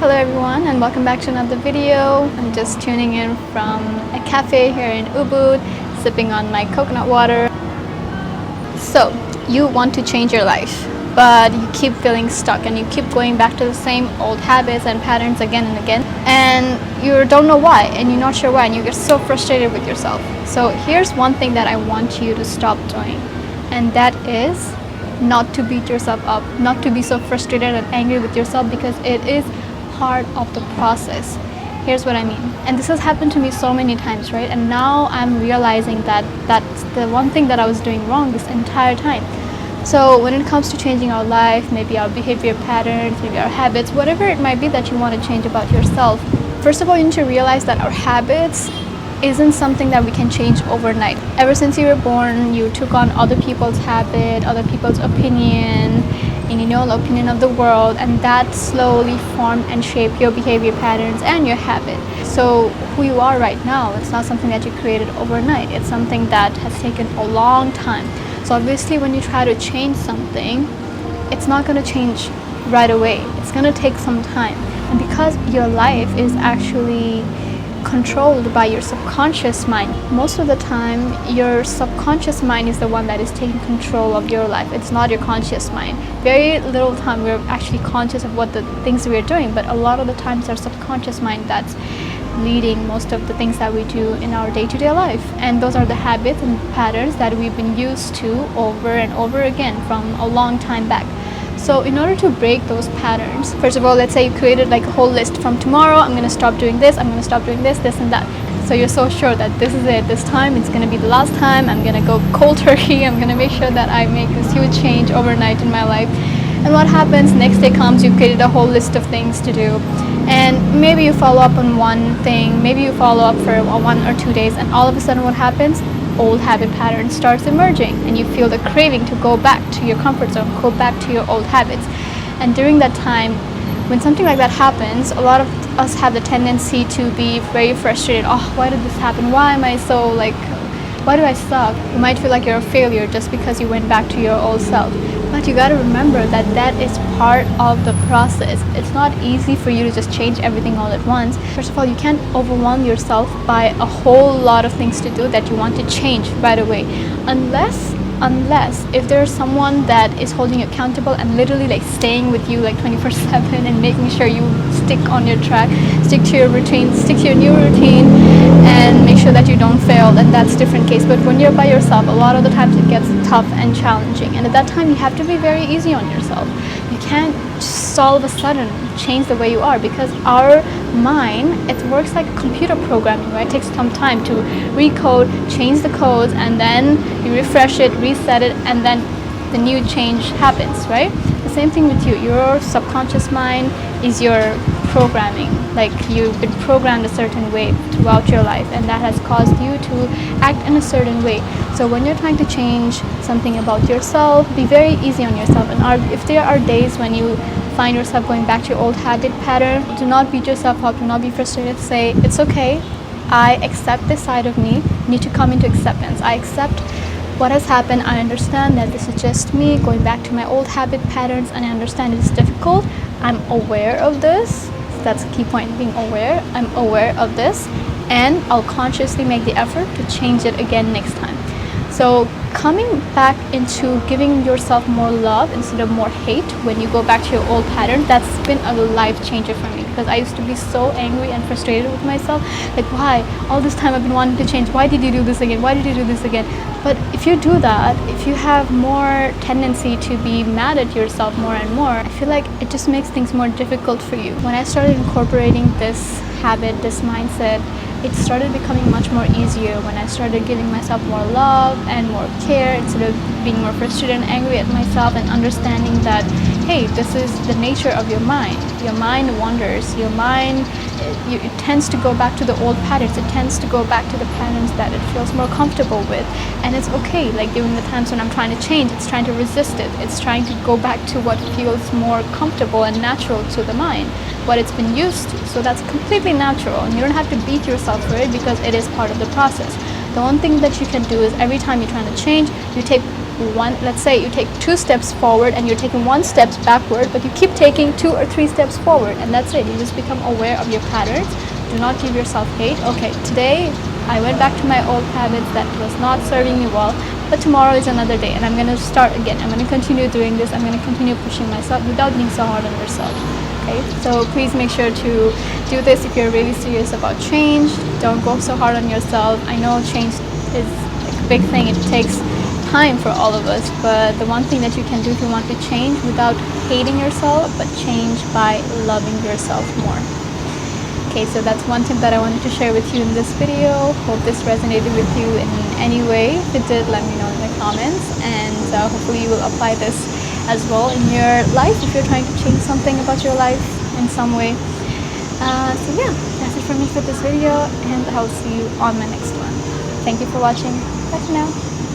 Hello everyone and welcome back to another video. I'm just tuning in from a cafe here in Ubud, sipping on my coconut water. So, you want to change your life, but you keep feeling stuck and you keep going back to the same old habits and patterns again and again, and you don't know why and you're not sure why, and you get so frustrated with yourself. So here's one thing that I want you to stop doing, and that is not to beat yourself up, not to be so frustrated and angry with yourself, because it is part of the process. Here's what I mean, and this has happened to me so many times, right? And now I'm realizing that that's the one thing that I was doing wrong this entire time. So when it comes to changing our life, maybe our behavior patterns, maybe our habits, whatever it might be that you want to change about yourself, first of all, you need to realize that our habits isn't something that we can change overnight. Ever since you were born, you took on other people's habit, other people's opinion, and the opinion of the world, and that slowly formed and shaped your behavior patterns and your habit. So who you are right now, it's not something that you created overnight. It's something that has taken a long time. So obviously when you try to change something, it's not going to change right away. It's going to take some time. And because your life is actually controlled by your subconscious mind, most of the time your subconscious mind is the one that is taking control of your life. It's not your conscious mind. Very little time we're actually conscious of what the things we're doing, but a lot of the times our subconscious mind that's leading most of the things that we do in our day-to-day life. And those are the habits and patterns that we've been used to over and over again from a long time back. So in order to break those patterns, first of all, let's say you created like a whole list. From tomorrow, I'm going to stop doing this, I'm going to stop doing this and that. So you're so sure that this is it, this time it's going to be the last time, I'm going to go cold turkey, I'm going to make sure that I make this huge change overnight in my life. And what happens, next day comes, you've created a whole list of things to do. And maybe you follow up on one thing, maybe you follow up for 1 or 2 days, and all of a sudden what happens? Old habit pattern starts emerging, and you feel the craving to go back to your comfort zone, go back to your old habits. And during that time, when something like that happens, a lot of us have the tendency to be very frustrated. Oh, why did this happen? Why am I so why do I suck? You might feel like you're a failure just because you went back to your old self. But you gotta remember that that is part of the process. It's not easy for you to just change everything all at once. First of all, you can't overwhelm yourself by a whole lot of things to do that you want to change right away. Unless if there's someone that is holding you accountable and literally like staying with you like 24/7 and making sure you stick on your track, stick to your routine, stick to your new routine, and make sure that you don't fail, then that's a different case. But when you're by yourself, a lot of the times it gets tough and challenging, and at that time you have to be very easy on yourself. You can't just all of a sudden change the way you are, because our mind, it works like computer programming, right? It takes some time to recode, change the codes, and then you refresh it, reset it, and then the new change happens, right? The same thing with you. Your subconscious mind is your programming. Like, you've been programmed a certain way throughout your life, and that has caused you to act in a certain way. So when you're trying to change something about yourself, be very easy on yourself. And if there are days when you find yourself going back to your old habit pattern, do not beat yourself up, do not be frustrated. Say, it's okay, I accept this side of me. You need to come into acceptance. I accept what has happened. I understand that this is just me going back to my old habit patterns, and I understand it's difficult. I'm aware of this. That's a key point, being aware. I'm aware of this, and I'll consciously make the effort to change it again next time. So coming back into giving yourself more love instead of more hate when you go back to your old pattern, that's been a life changer for me, because I used to be so angry and frustrated with myself. Like, why? All this time I've been wanting to change. Why did you do this again? Why did you do this again? But if you do that, if you have more tendency to be mad at yourself more and more, I feel like it just makes things more difficult for you. When I started incorporating this habit, this mindset, it started becoming much more easier when I started giving myself more love and more care, instead of being more frustrated and angry at myself, and understanding that, hey, this is the nature of your mind. Your mind wanders. Your mind, it tends to go back to the old patterns. It tends to go back to the patterns that it feels more comfortable with. And it's okay. Like, during the times when I'm trying to change, it's trying to resist it. It's trying to go back to what feels more comfortable and natural to the mind, what it's been used to. So that's completely natural, and you don't have to beat yourself for it, because it is part of the process. The one thing that you can do is, every time you're trying to change, you take let's say you take 2 steps forward and you're taking 1 steps backward, but you keep taking 2 or 3 steps forward, and that's it. You just become aware of your patterns. Do not give yourself hate. Okay, today I went back to my old habits that was not serving me well, but tomorrow is another day and I'm going to start again. I'm going to continue doing this. I'm going to continue pushing myself without being so hard on yourself. Okay, so please make sure to do this if you're really serious about change. Don't go so hard on yourself. I know change is a big thing. It takes time for all of us, but the one thing that you can do if you want to change without hating yourself, but change by loving yourself more. Okay, so that's one tip that I wanted to share with you in this video. Hope this resonated with you in any way. If it did, let me know in the comments, and hopefully you will apply this as well in your life if you're trying to change something about your life in some way. So yeah, that's it for me for this video, and I'll see you on my next one. Thank you for watching. Bye for now.